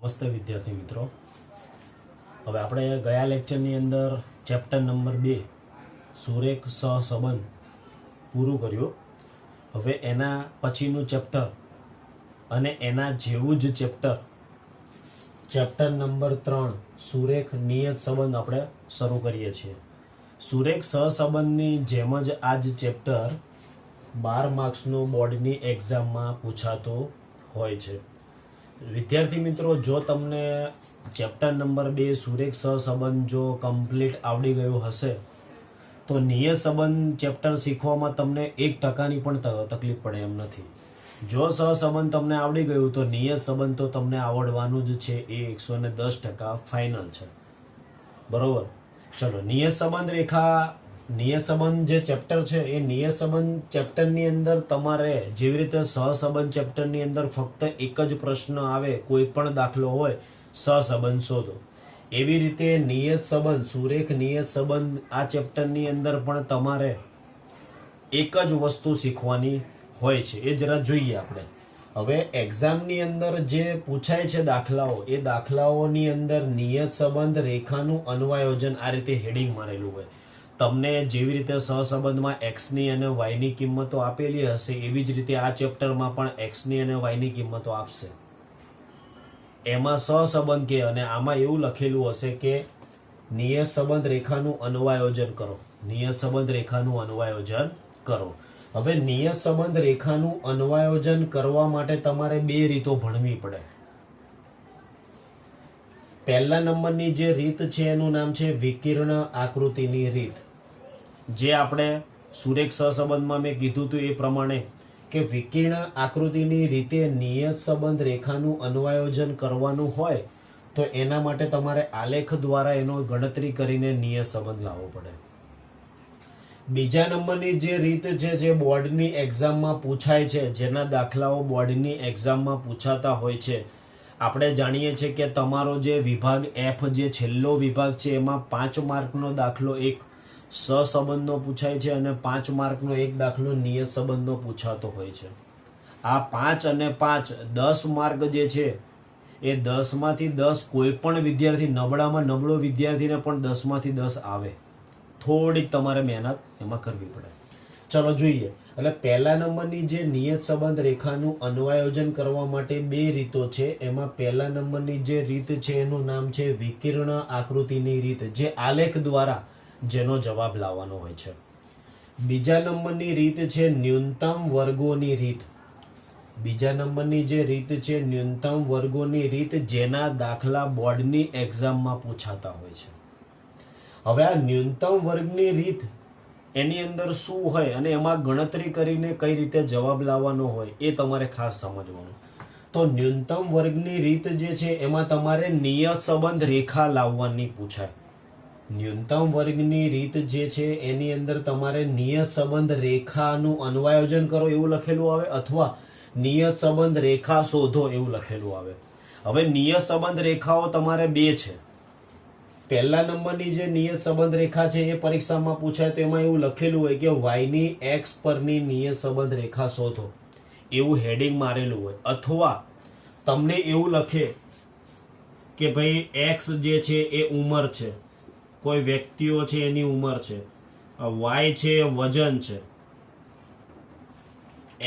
નમસ્તે વિદ્યાર્થી મિત્રો, હવે આપણે ગયા લેક્ચરની અંદર ચેપ્ટર નંબર 2 સુરેખ સહસંબંધ પૂરું કર્યું. હવે એના પછીનું ચેપ્ટર અને એના જેવું જ ચેપ્ટર નંબર 3 સુરેખ નિયત સંબંધ આપણે શરૂ કરીએ છીએ. સુરેખ સહસંબંધની જેમ જ આ જ ચેપ્ટર 12 માર્ક્સનું બોર્ડની એક્ઝામમાં પૂછાતો હોય છે. વિદ્યાર્થી મિત્રો, જો તમને ચેપ્ટર નંબર 2 સુરેખ સહસંબંધ જો કમ્પ્લીટ આવડી ગયું હશે તો નિયત સંબંધ ચેપ્ટર શીખવામાં તમને 1% પણ તકલીફ પડે એમ નથી. જો સહસંબંધ તમને આવડી ગયું તો નિયત સંબંધ તો તમને આવડવાનું જ છે, એ 110% ફાઇનલ છે. બરોબર. ચલો, નિયત સંબંધ જે ચેપ્ટર છે એ નિયત સંબંધ ચેપ્ટરની અંદર તમારે જેવી રીતે સહસંબંધ ચેપ્ટરની અંદર ફક્ત એક જ પ્રશ્ન આવે, કોઈ પણ દાખલો હોય, સહસંબંધ શોધો, એવી રીતે નિયત સંબંધ સુરેખ નિયત સંબંધ આ ચેપ્ટરની અંદર પણ તમારે એક જ વસ્તુ શીખવાની હોય છે. એ જરા જોઈએ આપણે. હવે એક્ઝામની અંદર જે પૂછાય છે દાખલાઓ, એ દાખલાઓની અંદર નિયત સંબંધ રેખાનું અન્વયોજન આ રીતે હેડિંગ મારેલું હોય. તમને જેવી રીતે સહસંબંધમાં એક્સની અને વાયની કિંમતો આપેલી હશે એવી જ રીતે આ ચેપ્ટરમાં પણ એક્સની અને વાયની કિંમતો આપશે. એમાં સહસંબંધ કે અને આમાં એવું લખેલું હશે કે નિયત સંબંધ રેખાનું અન્વયોજન કરો, નિયત સંબંધ રેખાનું અન્વયોજન કરો. હવે નિયત સંબંધ રેખાનું અન્વયોજન કરવા માટે તમારે 2 રીતો ભણવી પડે. પહેલા નંબરની જે રીત છે એનું નામ છે વિકર્ણ આકૃતિની રીત. જે આપણે સુરેખ સહસંબંધમાં મેં કીધું હતું એ પ્રમાણે કે વિકર્ણ આકૃતિની રીતે નિયત સંબંધ રેખાનું અન્વયોજન કરવાનું હોય તો એના માટે તમારે આલેખ દ્વારા એનો ગણતરી કરીને નિયત સંબંધ લાવવો પડે. બીજા નંબરની જે રીત છે જે બોર્ડની એક્ઝામમાં પૂછાય છે, જેના દાખલાઓ બોર્ડની એક્ઝામમાં પૂછાતા હોય છે. આપણે જાણીએ છીએ કે તમારો જે વિભાગ F જે છેલ્લો વિભાગ છે એમાં 5 માર્કનો દાખલો એક સહસંબંધનો પૂછાય છે અને 5 માર્કનો એક દાખલો નિયત સંબંધનો પૂછાતો હોય છે. આ 5 અને 5 10 માર્ક જે છે એ 10 માંથી 10 કોઈ પણ વિદ્યાર્થી, નબળામાં નબળો વિદ્યાર્થીને પણ 10 માંથી 10 આવે. થોડીક તમારે મહેનત એમાં કરવી પડે. ચલો જોઈએ. એટલે પહેલા નંબરની જે નિયત સંબંધ રેખાનું અન્વયોજન કરવા માટે 2 રીતો છે. એમાં પહેલા નંબરની જે રીત છે એનું નામ છે વિકર્ણ આકૃતિની રીત, જે આલેખ દ્વારા જેનો જવાબ લાવવાનો હોય છે. બીજા નંબરની રીત છે ન્યૂનતમ વર્ગોની રીત. બીજા નંબરની જે રીત છે ન્યૂનતમ વર્ગોની રીત, જેના દાખલા બોર્ડની એક્ઝામમાં પૂછાતા હોય છે. હવે આ ન્યૂનતમ વર્ગની રીત એની અંદર શું હોય અને એમાં ગણતરી કરીને કઈ રીતે જવાબ લાવવાનો હોય એ તમારે ખાસ સમજવાનું. તો ન્યૂનતમ વર્ગની રીત જે છે એમાં તમારે નિયત સંબંધ રેખા લાવવાની પૂછાય. ન્યૂનતમ વર્ગની રીત જે છે એની અંદર તમારે નિયત સંબંધ રેખાનું અન્વયોજન કરો એવું લખેલું આવે અથવા નિયત સંબંધ રેખા શોધો એવું લખેલું આવે. હવે નિયત સંબંધ રેખાઓ તમારે 2 છે. પહેલા નંબરની જે નિયત સંબંધ રેખા છે એ પરીક્ષામાં પૂછાય તો એમાં એવું લખેલું હોય કે વાયની એક્સ પરની નિયત સંબંધ રેખા શોધો, એવું હેડિંગ મારેલું હોય. અથવા તમને એવું લખે કે ભાઈ એક્સ જે છે એ ઉંમર છે, કોઈ વ્યક્તિઓ છે એની ઉંમર છે, વાય છે એ વજન છે,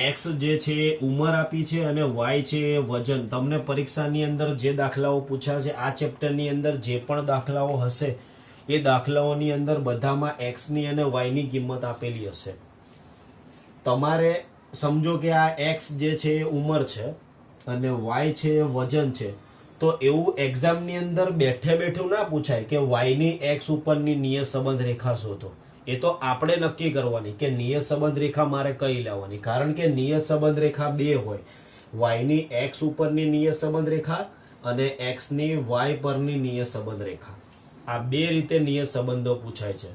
એક્સ જે છે એ ઉંમર આપી છે અને વાય છે એ વજન. તમને પરીક્ષાની અંદર જે દાખલાઓ પૂછ્યા છે આ ચેપ્ટરની અંદર જે પણ દાખલાઓ હશે એ દાખલાઓની અંદર બધામાં એક્સની અને વાયની કિંમત આપેલી હશે. તમારે સમજો કે આ એક્સ જે છે એ ઉંમર છે અને વાય છે એ વજન છે, તો એવું એક્ઝામની અંદર બેઠે બેઠું ના પૂછાય કે વાયની એક્સ ઉપરની નિયત સંબંધ રેખા શોધો. એ તો આપણે નક્કી કરવાની કે નિયત સંબંધ રેખા મારે કઈ લેવાની, કારણ કે નિયત સંબંધ રેખા 2 હોય. વાયની એક્સ ઉપરની નિયત સંબંધ રેખા અને એક્સની વાય પરની નિયત સંબંધ રેખા. આ 2 રીતે નિયત સંબંધો પૂછાય છે.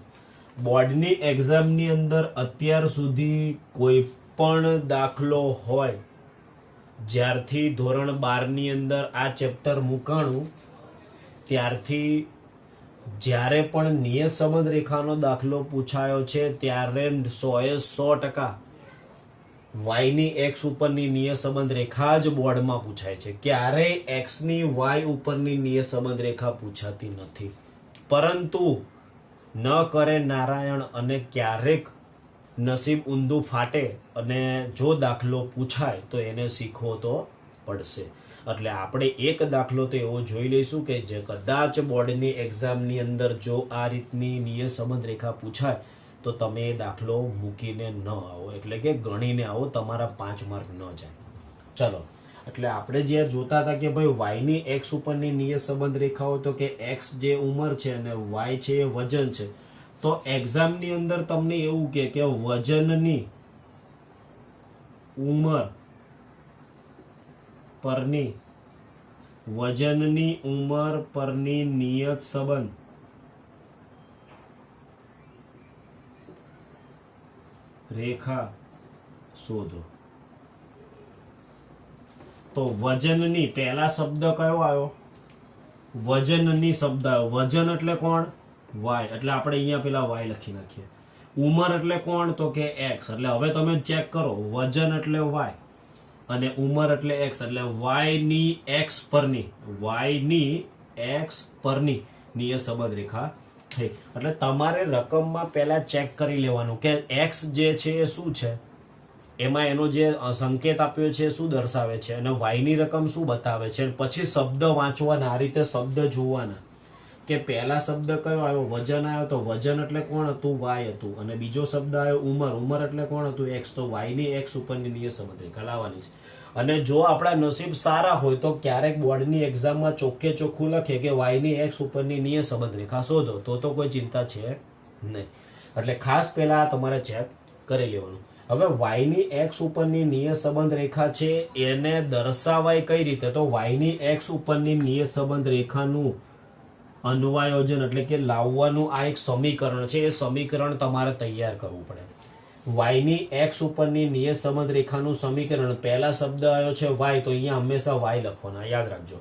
બોર્ડની એક્ઝામની અંદર અત્યાર સુધી કોઈ પણ દાખલો હોય, જ્યારથી ધોરણ 12 ની અંદર આ ચેપ્ટર મૂકાણું ત્યારથી જ્યારે પણ નિયત સંબંધ રેખાનો દાખલો પૂછાયો છે ત્યારે 100% વાય ની એક્સ ઉપરની નિયત સંબંધ રેખા જ બોર્ડમાં પૂછાય છે. ક્યારેય એક્સ ની વાય ઉપરની નિયત સંબંધ રેખા પૂછાતી નથી. પરંતુ ન કરે નારાયણ અને ક્યારેક નસીબ ઊંધું ફાટે અને જો દાખલો પૂછાય તો એને શીખવો તો પડશે. એટલે આપણે એક દાખલો તો એવો જોઈ લઈશું કે જે કદાચ બોર્ડની એક્ઝામની અંદર જો આ રીતની નિયત સંબંધ રેખા પૂછાય તો તમે એ દાખલો મૂકીને ન આવો, એટલે કે ગણીને આવો, તમારા 5 માર્ક ન જાય. ચલો, એટલે આપણે જે જોતા હતા કે ભાઈ વાયની એક્સ ઉપરની નિયત સંબંધ રેખાઓ, તો કે એક્સ જે ઉંમર છે અને વાય છે એ વજન છે. તો એક્ઝામની અંદર તમને એવું કે વજનની ઉંમર પરની નિયત સંબંધ રેખા શોધો. તો વજનની, પહેલા શબ્દ કયો આવ્યો? વજનની શબ્દ આવ્યો. વજન એટલે કોણ? વાય. એટલે આપણે અહીંયા પેલા વાય લખી નાખીએ. ઉંમર એટલે કોણ? તો કે એક્સ. એટલે હવે તમે ચેક કરો, વજન એટલે વાય અને ઉંમર એટલે એક્સ. એટલે વાયની એક્સ પરની નિયત સંબંધ રેખા થઈ. એટલે તમારે રકમમાં પહેલા ચેક કરી લેવાનું કે એક્સ જે છે એ શું છે, એમાં એનો જે સંકેત આપ્યો છે શું દર્શાવે છે, અને વાયની રકમ શું બતાવે છે. પછી શબ્દ વાંચવાના, આ રીતે શબ્દ જોવાના કે પહેલા શબ્દ કયો આવ્યો? વજન આવ્યો. તો વજન એટલે કોણ હતું? વાય હતું. અને બીજો શબ્દ આવ્યો ઉંમર એટલે કોણ હતું? એક્સ. તો વાયની એક્સ ઉપરની નિયત સંબંધ રેખા લાવવાની છે. અને જો આપણા નસીબ સારા હોય તો ક્યારેક બોર્ડની એક્ઝામમાં ચોખ્ખે ચોખ્ખું લખે કે વાયની એક્સ ઉપરની નિયત સંબંધ રેખા શોધો, તો કોઈ ચિંતા છે નહીં. એટલે ખાસ પહેલા તમારે ચેક કરી લેવાનું. હવે વાયની એક્સ ઉપરની નિયત સંબંધ રેખા છે એને દર્શાવાય કઈ રીતે? તો વાયની એક્સ ઉપરની નિયત સંબંધ રેખાનું અન્વયોજન એટલે કે લાવવાનું આ એક સમીકરણ છે. એ સમીકરણ તમારે તૈયાર કરવું પડે. વાયની એક્સ ઉપરની નિયત સંબંધ રેખાનું સમીકરણ, પહેલા શબ્દ આવ્યો છે વાય, તો અહીંયા હંમેશા વાય લખવાના, યાદ રાખજો.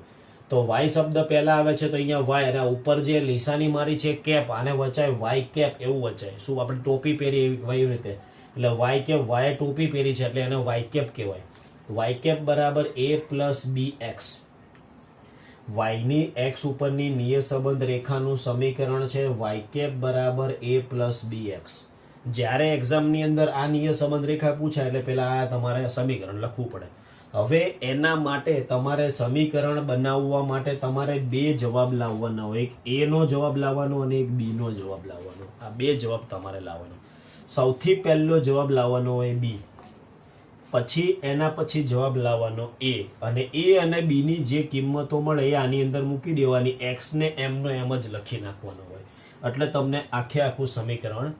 તો વાય શબ્દ પહેલા આવે છે તો અહીંયા વાય, અને ઉપર જે નિશાની મારી છે કેપ, આને વચાય વાય કેપ એવું વચાય. શું આપણે ટોપી પહેરી એવી રીતે? એટલે વાય કેપ, વાય ટોપી પહેરી છે એટલે એને વાય કેપ કહેવાય. વાય કેપ બરાબર a પ્લસ બી એક્સ. વાયની એક્સ ઉપરની નિયત સંબંધ રેખાનું સમીકરણ છે વાય કેપ બરાબર a પ્લસ બી એક્સ. જ્યારે એક્ઝામની અંદર આ નિયત સંબંધ રેખા પૂછાય એટલે પેલા આ તમારે સમીકરણ લખવું પડે. હવે એના માટે તમારે સમીકરણ બનાવવા માટે તમારે 2 જવાબ લાવવાના હોય. એક a નો જવાબ લાવવાનો અને એક b નો જવાબ લાવવાનો. આ 2 જવાબ તમારે લાવવાનો. સૌથી પહેલો જવાબ લાવવાનો હોય b, પછી એના પછી જવાબ લાવવાનો a, અને a અને b ની જે કિંમતો મળે એ આની અંદર મૂકી દેવાની. x ને m નો એમ જ લખી નાખવાનો હોય એટલે તમને આખું સમીકરણ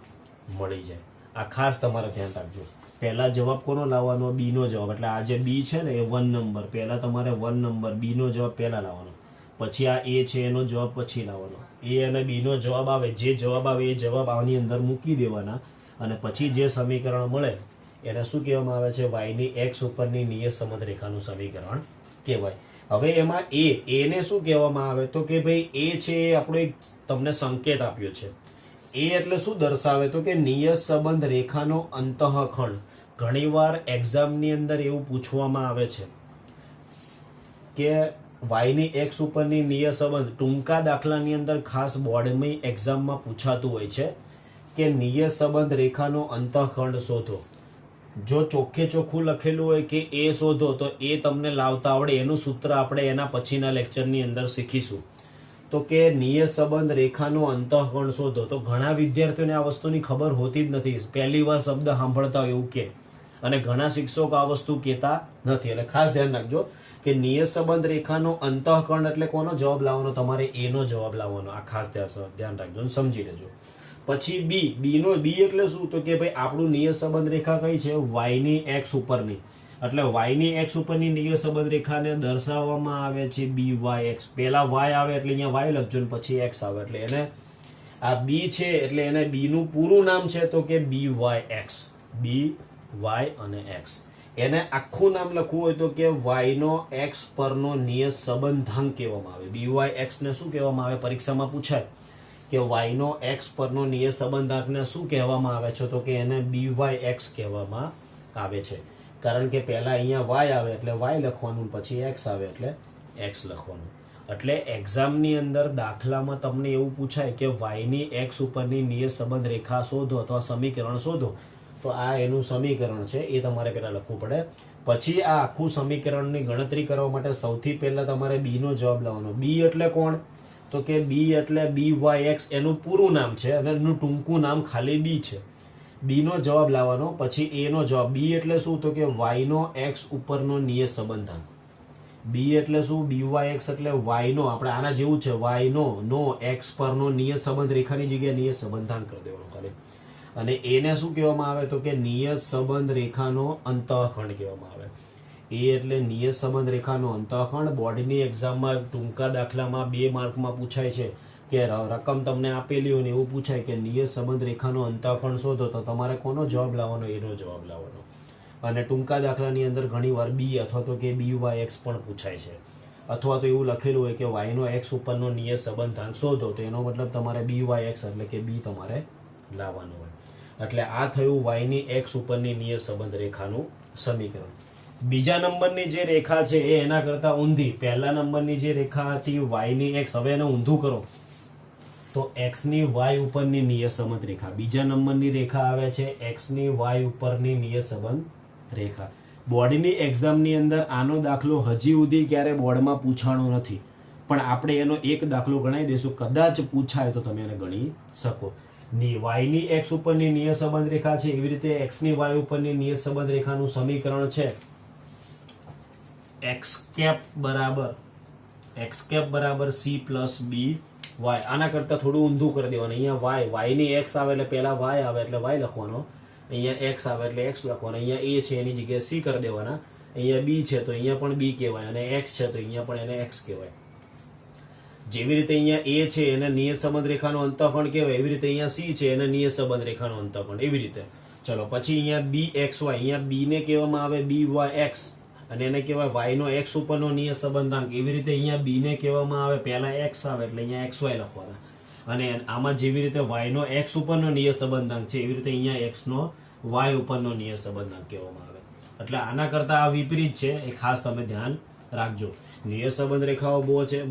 મળી જાય. આ ખાસ તમારે ધ્યાન રાખજો. પહેલા જવાબ કોનો લાવવાનો? b નો જવાબ. એટલે આ જે b છે ને એ 1 નંબર, પહેલા તમારે 1 નંબર, b નો જવાબ પહેલા લાવવાનો. પછી આ a છે એનો જવાબ પછી લાવવાનો. a અને b નો જવાબ આવે, જે જવાબ આવે એ જવાબ આની અંદર મૂકી દેવાના. અને પછી જે સમીકરણ મળે એને શું કહેવામાં આવે છે? વાયની એક્સ ઉપરની નિયત સંબંધ રેખાનું સમીકરણ કહેવાય. હવે એમાં a ને શું કહેવામાં આવે? તો કે ભાઈ a છે એ આપણો એક તમને સંકેત આપ્યો છે. a એટલે શું દર્શાવે? તો કે નિયત સંબંધ રેખાનો અંતઃખંડ. ઘણીવાર એક્ઝામની અંદર એવું પૂછવામાં આવે છે કે વાયની એક્સ ઉપરની નિયત સંબંધ, ટૂંકા દાખલાની અંદર ખાસ બોર્ડની એક્ઝામમાં પૂછાતું હોય છે કે નિયત સંબંધ રેખાનો અંતઃખંડ શોધો. જો ચોખ્ખે ચોખ્ખું લખેલું હોય કે એ શોધો તો એ તમને લાવતા આવડે. એનું સૂત્ર આપણે એના પછીના લેક્ચરની અંદર શીખીશું. તો કે નિયત સંબંધ રેખાનો અંતઃખંડ શોધો. તો ઘણા વિદ્યાર્થીઓને આ વસ્તુની ખબર હોતી જ નથી. પહેલી વાર શબ્દ સાંભળતા હોય એવું કે, અને ઘણા શિક્ષકો આ વસ્તુ કહેતા નથી. એટલે ખાસ ધ્યાન રાખજો કે નિયત સંબંધ રેખાનો અંતઃખંડ એટલે કોનો જવાબ લાવવાનો? તમારે એ નો જવાબ લાવવાનો. આ ખાસ ધ્યાન રાખજો અને સમજી લેજો. પછી બી એટલે શું? તો કે ભાઈ આપણું નિયત સંબંધ રેખા કઈ છે? વાયની એક્સ ઉપરની. એટલે વાયની એક્સ ઉપરની નિયત સંબંધ રેખાને દર્શાવવામાં આવે છે BYX. પહેલા વાય આવે એટલે અહીંયા વાય લખજો ને પછી એક્સ આવે એટલે એને આ બી છે એટલે એને બી નું પૂરું નામ છે તો કે BYX. BY અને X. એને આખું નામ લખવું હોય તો કે y નો x પરનો નિયત સંબંધાંક કહેવામાં આવે. BYX ને શું કહેવામાં આવે? પરીક્ષામાં પૂછાય કે y નો x પરનો નિયત સંબંધાંકને શું કહેવામાં આવે છે? તો કે એને BYX કહેવામાં આવે છે. કારણ કે પહેલા અહીંયા વાય આવે એટલે વાય લખવાનું, પછી એક્સ આવે એટલે એક્સ લખવાનું. એટલે એક્ઝામની અંદર દાખલામાં તમને એવું પૂછાય કે વાયની એક્સ ઉપરની નિયત સંબંધ રેખા શોધો અથવા સમીકરણ શોધો, તો આ એનું સમીકરણ છે, એ તમારે પહેલા લખવું પડે. પછી આ આખું સમીકરણની ગણતરી કરવા માટે સૌથી પહેલા તમારે બી નો જવાબ લાવવાનો. બી એટલે કોણ? તો કે બી એટલે બી વાય એક્સ, એનું પૂરું નામ છે અને એનું ટૂંકું નામ ખાલી બી છે. બી નો જવાબ લાવવાનો. પછી એ નો જવાબ. બી એટલે શું? તો કે વાય નો એક્સ ઉપરનો નિયત સંબંધાંક. બી એટલે શું? બી વાય એક્સ એટલે વાય નો, આપણે આના જેવું છે, વાય નો એક્સ પરનો નિયત સંબંધ રેખાની જગ્યાએ નિયત સંબંધાંક કરી દેવાનો ખાલી. અને એને શું કહેવામાં આવે? તો કે નિયત સંબંધ રેખાનો અંતઃખંડ કહેવામાં આવે. એ એટલે નિયત સંબંધ રેખાનો અંતઃખંડ. બોર્ડની એક્ઝામમાં ટૂંકા દાખલામાં 2 માર્કમાં પૂછાય છે કે રકમ તમને આપેલી હોય ને એવું પૂછાય કે નિયત સંબંધ રેખાનો અંતઃખંડ શોધો, તો તમારે કોનો જવાબ લાવવાનો? એનો જવાબ લાવવાનો. અને ટૂંકા દાખલાની અંદર ઘણીવાર બી અથવા તો કે બી વાય એક્સ પણ પૂછાય છે, અથવા તો એવું લખેલું હોય કે વાય નો એક્સ ઉપરનો નિયત સંબંધાંક શોધો, તો એનો મતલબ તમારે બી વાય એક્સ એટલે કે બી તમારે લાવવાનું હોય. એટલે આ થયું વાયની એક્સ ઉપરની નિયત સંબંધ રેખાનું સમીકરણ. બીજા નંબરની જે રેખા છે એ એના કરતા ઊંધી. પહેલા નંબરની જે રેખા હતી વાયની એક્સ, હવે એને ઊંધું કરો તો એક્સ ની વાય ઉપરની નિયત સંબંધ રેખા. બીજા નંબરની રેખા આવે છે એક્સ ની વાય ઉપરની નિયત સંબંધ રેખા. બોર્ડની એક્ઝામની અંદર આનો દાખલો હજી સુધી ક્યારે બોર્ડમાં પૂછાણો નથી, પણ આપણે એનો એક દાખલો ગણાવી દઈશું, કદાચ પૂછાય તો તમે એને ગણી શકો. વાયની એક્સ ઉપરની નિયત સંબંધ રેખા છે, એવી રીતે એક્સ ની વાય ઉપરની નિયત સંબંધ રેખાનું સમીકરણ છે એક્સ કેપ બરાબર સી પ્લસ બી વાય. આના કરતા થોડું ઊંધું કરી દેવાનું. અહીંયા વાય ની એક્સ આવે એટલે પહેલા વાય આવે એટલે વાય લખવાનો, અહીંયા એક્સ આવે એટલે એક્સ લખવાનો, અહીંયા એ છે એની જગ્યાએ સી કરી દેવાના, અહીંયા બી છે તો અહીંયા પણ બી કહેવાય, અને એક્સ છે તો અહીંયા પણ એને એક્સ કહેવાય. જેવી રીતે અહીંયા એ છે એને નિયત સંબંધ રેખાનો અંતઃખંડ કહેવાય, એવી રીતે અહીંયા સી છે એને નિયત સંબંધ રેખાનો અંતઃખંડ, એવી રીતે. ચલો પછી અહીંયા બી એક્સ વાય, અહીંયા બી ને કહેવામાં આવે બી વાય એક્સ અને એને કહેવાય વાય નો એક્સ ઉપરનો નિયત સંબંધાંક. એવી રીતે અહીંયા બી ને કહેવામાં આવે પહેલા એક્સ આવે એટલે અહીંયા એક્સ વાય લખવાના, અને આમાં જેવી રીતે વાય નો એક્સ ઉપરનો નિયત સંબંધાંક છે એવી રીતે અહીંયા એક્સ નો વાય ઉપરનો નિયત સંબંધાંક કહેવામાં આવે. એટલે આના કરતા આ વિપરીત છે, એ ખાસ તમે ધ્યાન રાખજો. નિયત સંબંધ રેખાઓ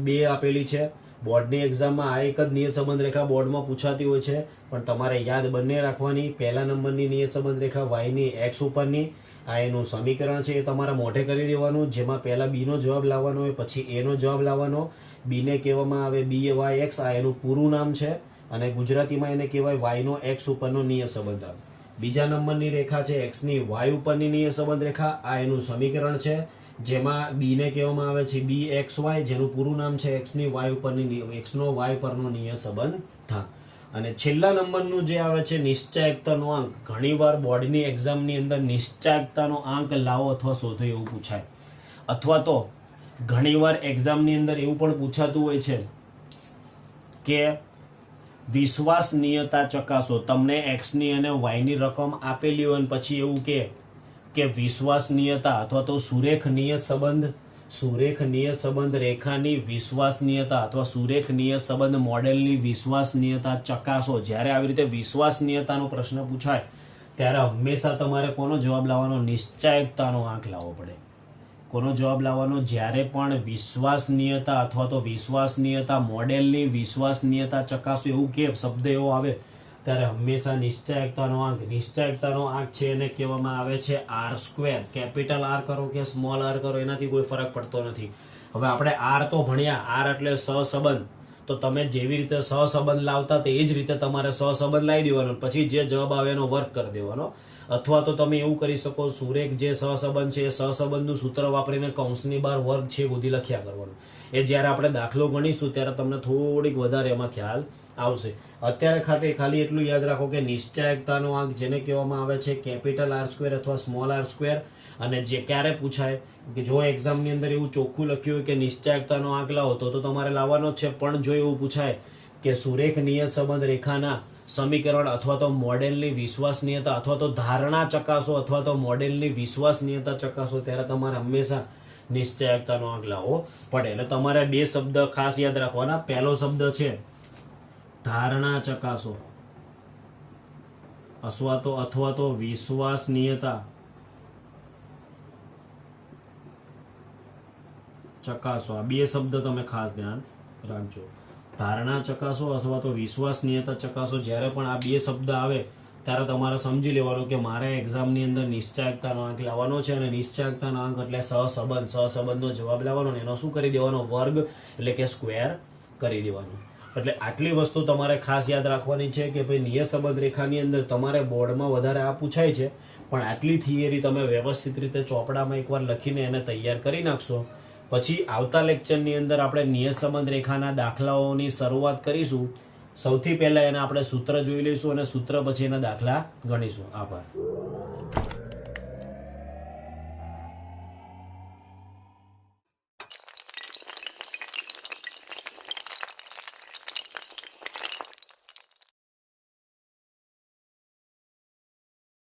બે આપેલી છે બોર્ડની એક્ઝામમાં. આ એક જ નિયત સંબંધ રેખા બોર્ડમાં પૂછાતી હોય છે, પણ તમારે યાદ બંને રાખવાની. પહેલા નંબરની નિયત સંબંધ રેખા વાયની એક્સ ઉપરની, આ એનું સમીકરણ છે, એ તમારે મોઢે કરી દેવાનું, જેમાં પહેલા બી નો જવાબ લાવવાનો હોય, પછી એ નો જવાબ લાવવાનો. બી ને કહેવામાં આવે બી વાય એક્સ, આ એનું પૂરું નામ છે, અને ગુજરાતીમાં એને કહેવાય વાય નો એક્સ ઉપરનો નિયત સંબંધાંક. બીજા નંબરની રેખા છે એક્સ ની વાય ઉપરની નિયત સંબંધ રેખા, આ એનું સમીકરણ છે, જેમાં બી ને કહેવામાં આવે છે બી એક્સ વાય, જેનું પૂરું નામ છે એક્સ ની વાય ઉપરની એક્સ નો વાય પરનો નિયત સંબંધાંક. અને છેલ્લા નંબરનું જે આવે છે નિશ્ચાયકતાનો આંક. ઘણીવાર બોર્ડની એક્ઝામની અંદર નિશ્ચાયકતાનો આંક લાવો અથવા શોધો એવું પૂછાય, અથવા તો ઘણીવાર એક્ઝામની અંદર એવું પણ પૂછાતું હોય છે કે વિશ્વસનીયતા ચકાસો. તમને એક્સ ની અને વાય ની રકમ આપેલી હોય અને પછી એવું કે વિશ્વસનીયતા અથવા તો સુરેખ નિયત સંબંધ રેખાની વિશ્વસનીયતા અથવા સુરેખ નિયત સંબંધ મોડેલની વિશ્વસનીયતા ચકાસો. જ્યારે આવી રીતે વિશ્વસનીયતાનો પ્રશ્ન પૂછાય ત્યારે હંમેશા તમારે કોનો જવાબ લાવવાનો? નિશ્ચાયકતાનો આંક લાવવો પડે. કોનો જવાબ લાવવાનો? જ્યારે પણ વિશ્વસનીયતા અથવા તો વિશ્વસનીયતા મોડેલની વિશ્વસનીયતા ચકાસો એવું કે શબ્દ એવો આવે ત્યારે હંમેશા નિશ્ચાયકતાનો આંક છે એને કહેવામાં આવે છે R². કેપિટલ આર કરો કે સ્મોલ આર કરો એનાથી કોઈ ફરક પડતો નથી. હવે આપણે આર તો ભણ્યા, આર એટલે સહસંબંધ, તો તમે જેવી રીતે સહસંબંધ લાવતા તે જ રીતે તમારે સહસંબંધ લાવી દેવાનો, પછી જે જવાબ આવે એનો વર્ગ કરી દેવાનો. અથવા તો તમે એવું કરી શકો, સુરેખ જે સહસંબંધ છે એ સહસંબંધનું સૂત્ર વાપરીને કૌંસની બહાર વર્ગ છે સુધી લખ્યા કરવાનું. એ જ્યારે આપણે દાખલો ગણીશું ત્યારે તમને થોડીક વધારે એમાં ખ્યાલ આવશે. અત્યારે ખાલી એટલું યાદ રાખો કે નિશ્ચાયકતાનો આંક જેને કહેવામાં આવે છે કેપિટલ R² અથવા સ્મોલ R². અને જે ક્યારે પૂછાય કે જો એક્ઝામની અંદર એવું ચોખ્ખું લખ્યું હોય કે નિશ્ચાયકતાનો આંક લાવો તો તમારે લાવવાનો જ છે, પણ જો એવું પૂછાય કે સુરેખ નિયત સંબંધ રેખાના સમીકરણ અથવા તો મોડેલની વિશ્વસનીયતા અથવા તો ધારણા ચકાસો અથવા તો મોડેલની વિશ્વસનીયતા ચકાસો, ત્યારે તમારે હંમેશા નિશ્ચાયકતાનો આંક લાવવો પડે. એટલે તમારે 2 શબ્દ ખાસ યાદ રાખવાના. પહેલો શબ્દ છે ધારણા ચકાસો અથવા તો વિશ્વસનીયતા ચકાસો, આ બે શબ્દ તમે ખાસ ધ્યાન રાખજો. ધારણા ચકાસો અથવા તો વિશ્વસનીયતા ચકાસો, જ્યારે પણ આ બે શબ્દ આવે ત્યારે તમારે સમજી લેવાનું કે મારે એક્ઝામની અંદર નિશ્ચયકતાનો આંક લાવવાનો છે, અને નિશ્ચયકતાનો આંક એટલે સહસંબંધનો જવાબ લાવવાનો, એનો શું કરી દેવાનો, વર્ગ એટલે કે સ્ક્વેર કરી દેવાનો. એટલે આટલી વસ્તુ તમારે ખાસ યાદ રાખવાની છે કે ભાઈ નિયત સંબંધ રેખાની અંદર તમારે બોર્ડમાં વધારે આ પૂછાય છે, પણ આટલી થિયરી તમે વ્યવસ્થિત રીતે ચોપડામાં એકવાર લખીને એને તૈયાર કરી નાખશો. પછી આવતા લેક્ચરની અંદર આપણે નિયત સંબંધ રેખાના દાખલાઓની શરૂઆત કરીશું. સૌથી પહેલા એને આપણે સૂત્ર જોઈ લઈશું અને સૂત્ર પછી એના દાખલા ગણીશું. આભાર.